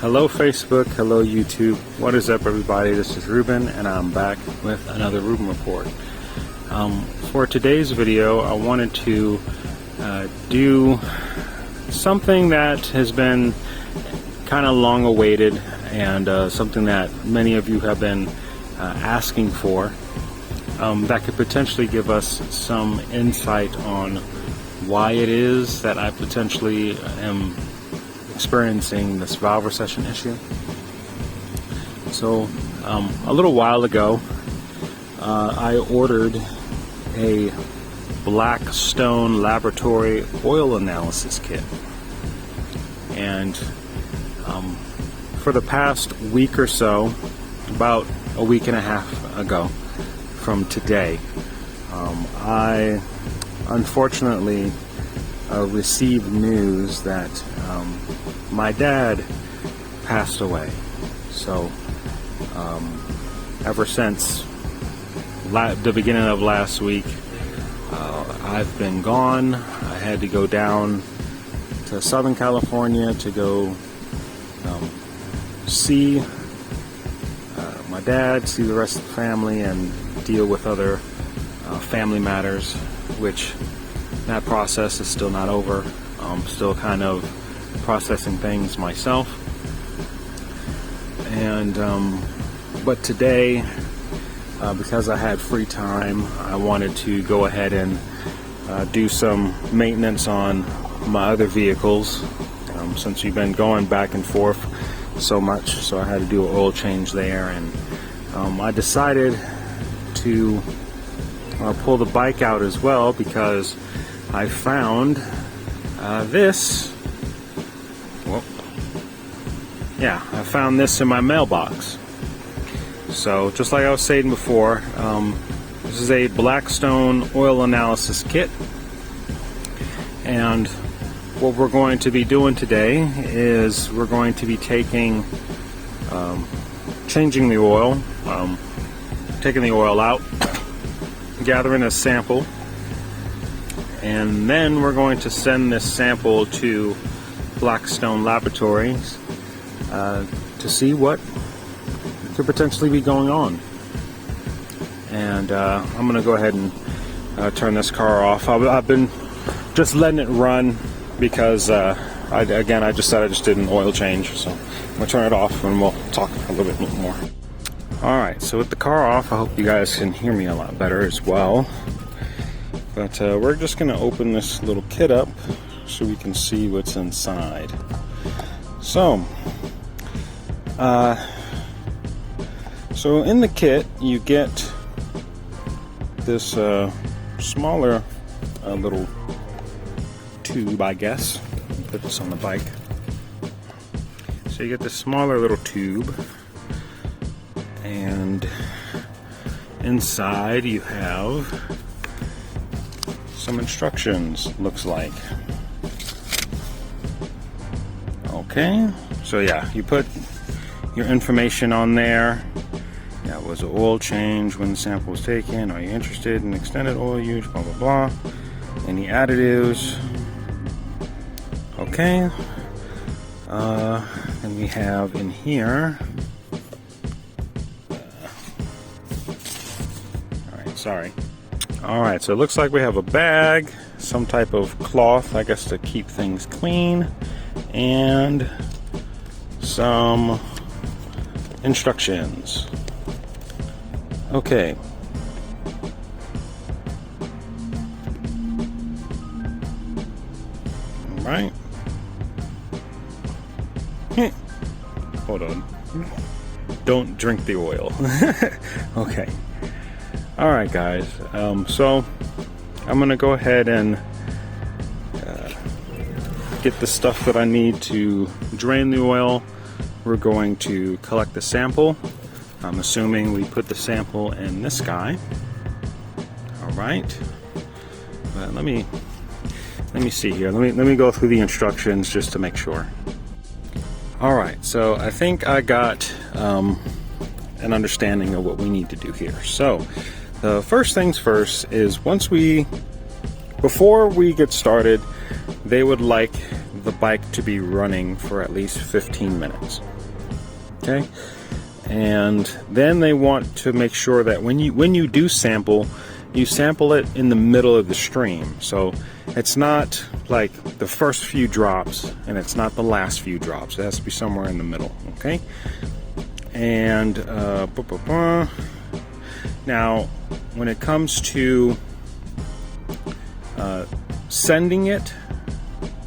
Hello Facebook, hello YouTube. What is up everybody? This is Ruben and I'm back with another Ruben Report. For today's video I wanted to do something that has been kind of long awaited and something that many of you have been asking for that could potentially give us some insight on why it is that I potentially am experiencing this valve recession issue. So a little while ago I ordered a Blackstone laboratory oil analysis kit, and for the past week or so, about a week and a half ago from today, I unfortunately received news that my dad passed away. So ever since the beginning of last week, I've been gone. I had to go down to Southern California to go see my dad, see the rest of the family, and deal with other family matters, which that process is still not over. I'm still kind of processing things myself. And but today, because I had free time, I wanted to go ahead and do some maintenance on my other vehicles, since we've been going back and forth so much. So I had to do an oil change there, and I decided to pull the bike out as well, because I found this. Well, yeah, I found this in my mailbox. So just like I was saying before, this is a Blackstone oil analysis kit, and what we're going to be doing today is we're going to be taking changing the oil, taking the oil out, gathering a sample, and then we're going to send this sample to Blackstone Laboratories to see what could potentially be going on. And I'm going to go ahead and turn this car off. I've been just letting it run because I just said I just did an oil change, so I'm going to turn it off and we'll talk a little bit more. Alright, so with the car off, I hope you guys can hear me a lot better as well. But we're just going to open this little kit up so we can see what's inside. So in the kit you get this smaller little tube, I guess. Put this on the bike. So you get this smaller little tube, and inside you have some instructions, looks like. Okay, so yeah, you put your information on there. Yeah, it was an oil change when the sample was taken. Are you interested in extended oil use? Blah blah blah. Any additives? Okay. And we have in here. Alright, sorry. Alright, so it looks like we have a bag, some type of cloth, I guess, to keep things clean, and some instructions. Okay. Alright. Hold on. Don't drink the oil. Okay. Alright guys, so I'm gonna go ahead and get the stuff that I need to drain the oil. We're going to collect the sample. I'm assuming we put the sample in this guy. Alright. But let me see here. Let me go through the instructions just to make sure. Alright, so I think I got an understanding of what we need to do here. So the first things first is before we get started, they would like the bike to be running for at least 15 minutes. Okay, and then they want to make sure that when you do sample, you sample it in the middle of the stream. So it's not like the first few drops and it's not the last few drops. It has to be somewhere in the middle. Okay, and now when it comes to sending it,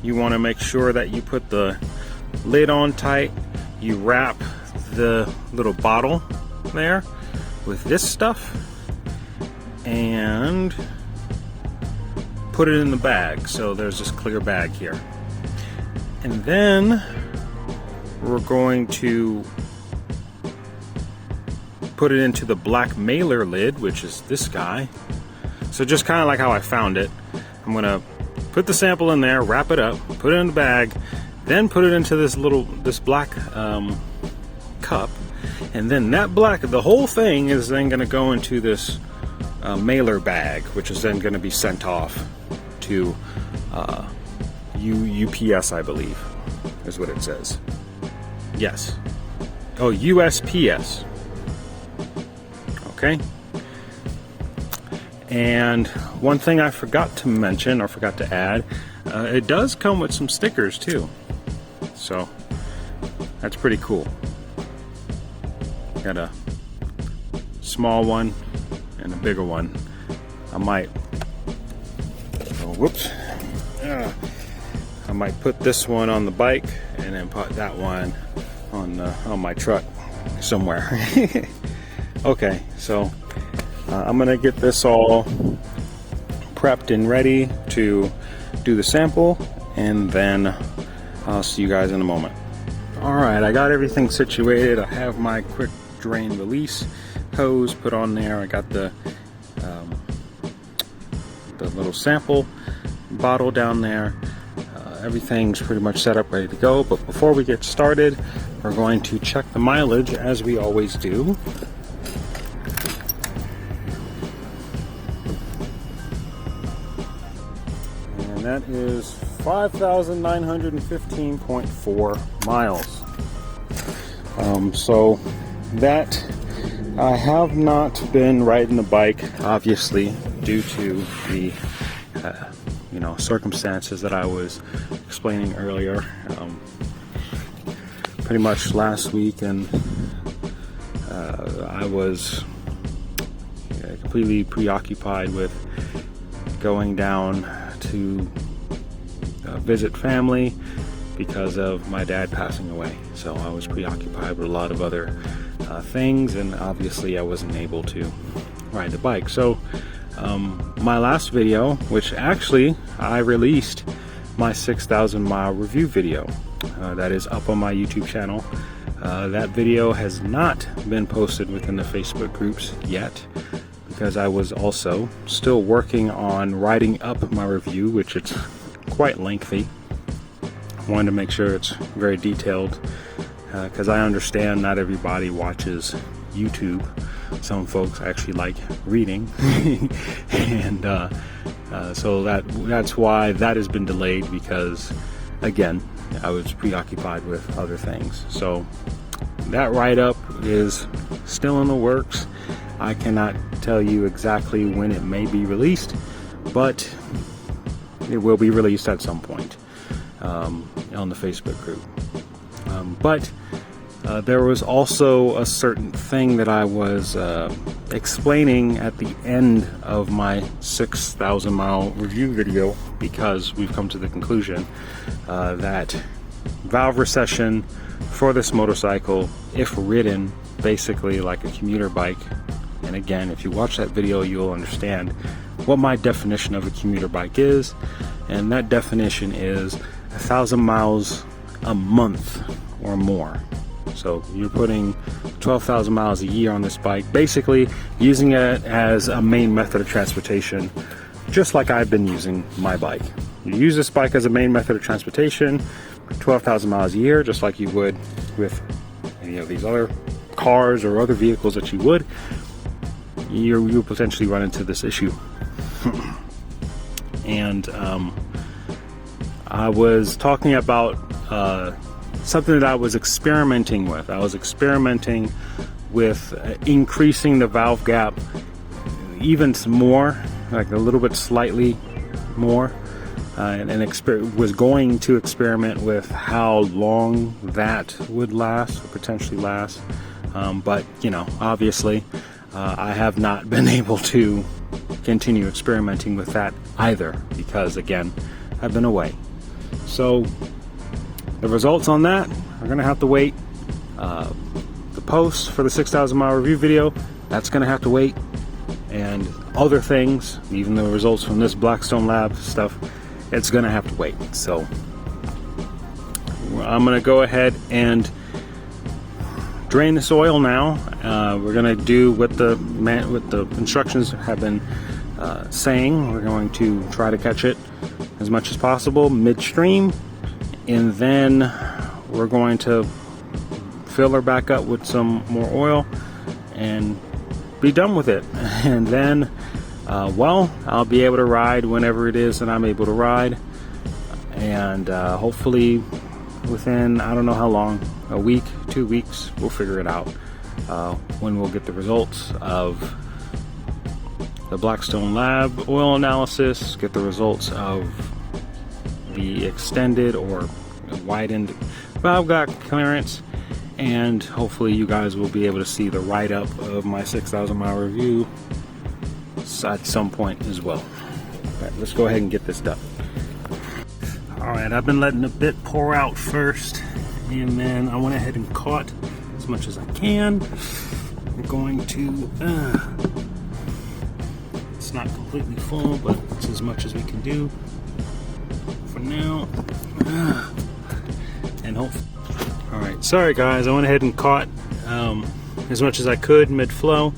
you want to make sure that you put the lid on tight. You wrap the little bottle there with this stuff and put it in the bag. So there's this clear bag here, and then we're going to put it into the black mailer lid, which is this guy. So just kind of like how I found it, I'm gonna put the sample in there, wrap it up, put it in the bag, then put it into this black cup, and then the whole thing is then going to go into this mailer bag, which is then going to be sent off to UPS, I believe, is what it says. Yes. Oh, USPS. Okay. And one thing I forgot to mention, or forgot to add, it does come with some stickers too. So that's pretty cool. Got a small one and a bigger one. I might, I might put this one on the bike and then put that one on my truck somewhere. Okay, so I'm gonna get this all prepped and ready to do the sample, and then I'll see you guys in a moment. Alright, I got everything situated. I have my quick drain release hose put on there. I got the little sample bottle down there. Everything's pretty much set up, ready to go. But before we get started, we're going to check the mileage as we always do. And that is 5,915.4 miles. So that I have not been riding the bike, obviously, due to the circumstances that I was explaining earlier. Pretty much last week, and I was completely preoccupied with going down to visit family because of my dad passing away. So I was preoccupied with a lot of other things, and obviously I wasn't able to ride the bike. So my last video, which actually I released my 6,000 mile review video, that is up on my YouTube channel. That video has not been posted within the Facebook groups yet, because I was also still working on writing up my review, which it's quite lengthy. I wanted to make sure it's very detailed, because I understand not everybody watches YouTube. Some folks actually like reading, and so that's why that has been delayed, because again, I was preoccupied with other things. So that write-up is still in the works. I cannot tell you exactly when it may be released, but it will be released at some point on the Facebook group. But there was also a certain thing that I was explaining at the end of my 6,000 mile review video, because we've come to the conclusion that valve recession for this motorcycle, if ridden basically like a commuter bike, and again, if you watch that video, you'll understand what my definition of a commuter bike is, and that definition is 1,000 miles a month or more. So you're putting 12,000 miles a year on this bike, basically using it as a main method of transportation, just like I've been using my bike. You use this bike as a main method of transportation, 12,000 miles a year, just like you would with any of these other cars or other vehicles that you would. You'll potentially run into this issue. And I was talking about something that I was experimenting with. I was experimenting with increasing the valve gap even some more, like a little bit slightly more, and was going to experiment with how long that would last, or potentially last. But you know, obviously, I have not been able to continue experimenting with that either, because again, I've been away. So the results on that are gonna have to wait. The post for the 6,000 mile review video, that's gonna have to wait. And other things, even the results from this Blackstone Lab stuff, it's gonna have to wait. So I'm gonna go ahead and drain this oil now. We're gonna do what the instructions have been saying. We're going to try to catch it as much as possible midstream, and then we're going to fill her back up with some more oil and be done with it. And then well, I'll be able to ride whenever it is that I'm able to ride, and hopefully within, I don't know how long, a week, 2 weeks, we'll figure it out when we'll get the results of the Blackstone Lab oil analysis, get the results of the extended or widened valve gap clearance, and hopefully you guys will be able to see the write-up of my 6,000 mile review at some point as well. All right, let's go ahead and get this done. All right, I've been letting the bit pour out first, and then I went ahead and caught as much as I can. We're going to, it's not completely full, but it's as much as we can do for now. And hopefully, all right, sorry guys, I went ahead and caught as much as I could mid-flow.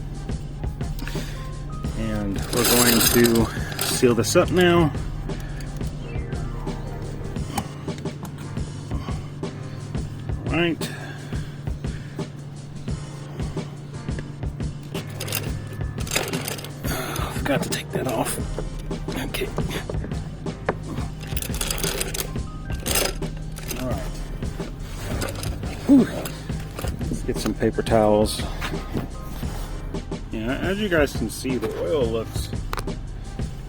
And we're going to seal this up now. All right. Forgot to take that off. Okay. All right. Whew. Let's get some paper towels. Yeah, as you guys can see, the oil looks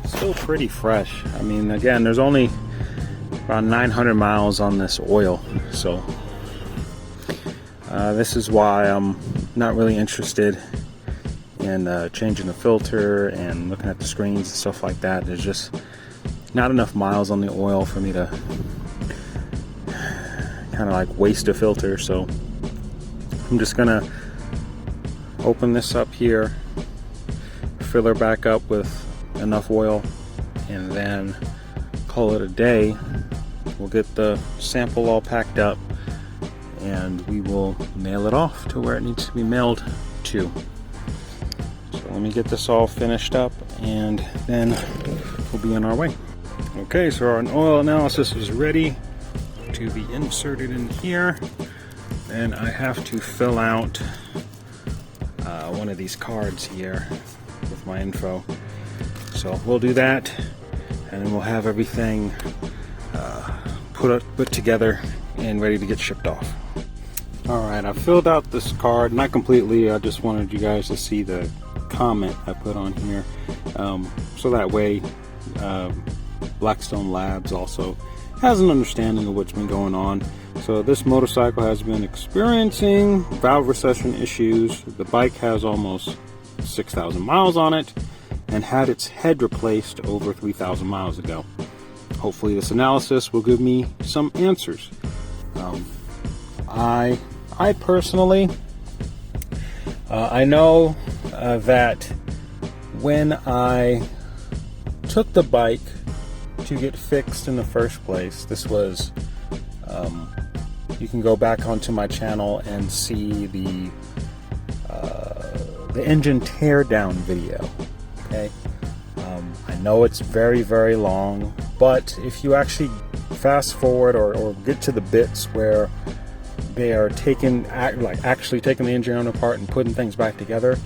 still pretty fresh. I mean, again, there's only around 900 miles on this oil, so this is why I'm not really interested in changing the filter and looking at the screens and stuff like that. There's just not enough miles on the oil for me to kind of like waste a filter. So I'm just gonna open this up here, fill her back up with enough oil, and then call it a day. We'll get the sample all packed up, and we will mail it off to where it needs to be mailed to. So let me get this all finished up, and then we'll be on our way. Okay, so our oil analysis is ready to be inserted in here, and I have to fill out one of these cards here with my info. So we'll do that, and then we'll have everything put together and ready to get shipped off. Alright, I filled out this card, not completely. I just wanted you guys to see the comment I put on here, so that way Blackstone Labs also has an understanding of what's been going on. So this motorcycle has been experiencing valve recession issues. The bike has almost 6,000 miles on it and had its head replaced over 3,000 miles ago. Hopefully this analysis will give me some answers. I personally, I know that when I took the bike to get fixed in the first place, this was, you can go back onto my channel and see the engine teardown video. Okay, I know it's very, very long, but if you actually fast forward or get to the bits where they are actually taking the engine apart and putting things back together,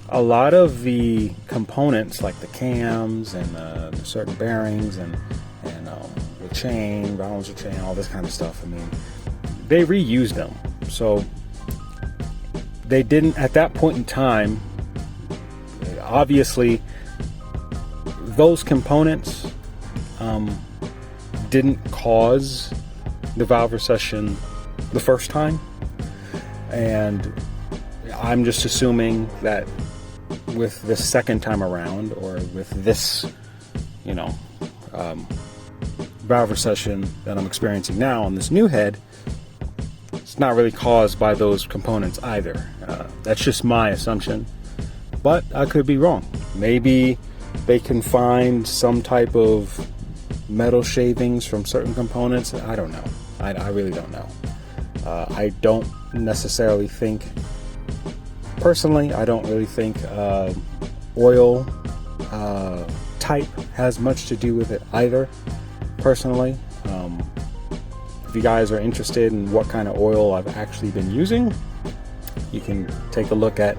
a lot of the components like the cams and the certain bearings and the chain, balancer chain, all this kind of stuff. I mean, they reused them. So they didn't, at that point in time, obviously, those components didn't cause the valve recession the first time. And I'm just assuming that with the second time around, or with this, you know, valve recession that I'm experiencing now on this new head, it's not really caused by those components either. That's just my assumption, but I could be wrong. Maybe they can find some type of metal shavings from certain components. I don't know. I really don't know. I don't necessarily think, personally, I don't really think oil type has much to do with it either, personally. If you guys are interested in what kind of oil I've actually been using, you can take a look at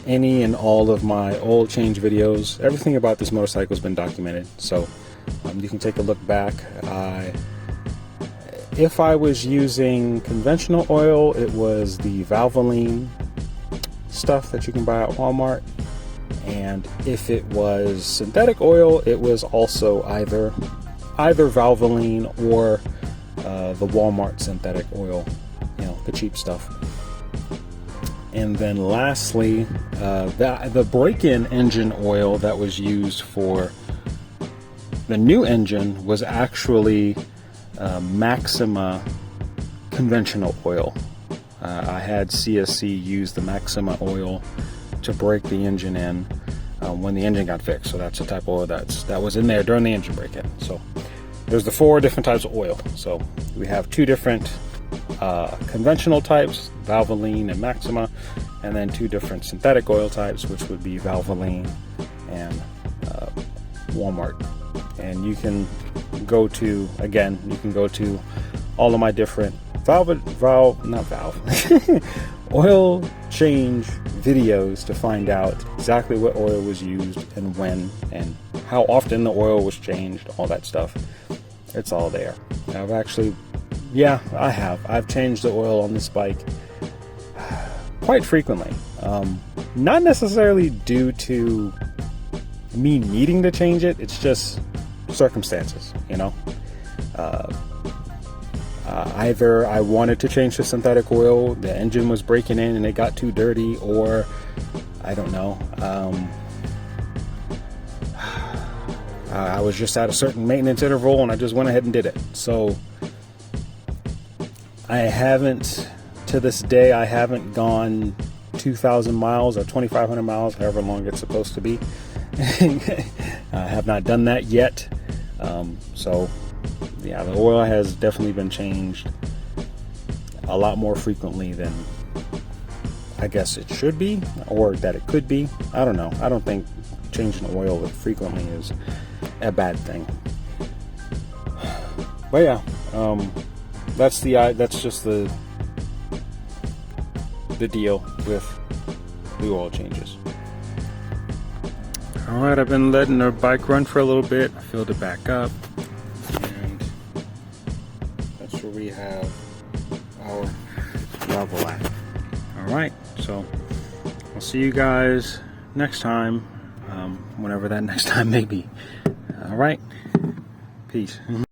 any and all of my oil change videos. Everything about this motorcycle has been documented, so you can take a look back. If I was using conventional oil, it was the Valvoline stuff that you can buy at Walmart, and if it was synthetic oil, it was also either Valvoline or the Walmart synthetic oil, you know, the cheap stuff. And then lastly, the break-in engine oil that was used for the new engine was actually Maxima conventional oil. I had CSC use the Maxima oil to break the engine in when the engine got fixed. So that's the type of oil that was in there during the engine break-in. So there's the 4 different types of oil. So we have 2 different conventional types, Valvoline and Maxima, and then 2 different synthetic oil types, which would be Valvoline and Walmart. And you can go to, again, you can go to all of my different oil change videos to find out exactly what oil was used and when and how often the oil was changed, all that stuff. It's all there. I've actually, I've changed the oil on this bike quite frequently. Not necessarily due to me needing to change it, it's just circumstances, you know. Either I wanted to change to synthetic oil, the engine was breaking in and it got too dirty, or I don't know, I was just at a certain maintenance interval and I just went ahead and did it. So I haven't, to this day, I haven't gone 2,000 miles or 2,500 miles, however long it's supposed to be. I have not done that yet. So yeah, the oil has definitely been changed a lot more frequently than I guess it should be, or that it could be. I don't know. I don't think changing oil frequently is a bad thing. But yeah, that's just the deal with the oil changes. Alright, I've been letting our bike run for a little bit. I filled it back up, and that's where we have our level at. Alright, so I'll see you guys next time, whenever that next time may be. Alright, peace.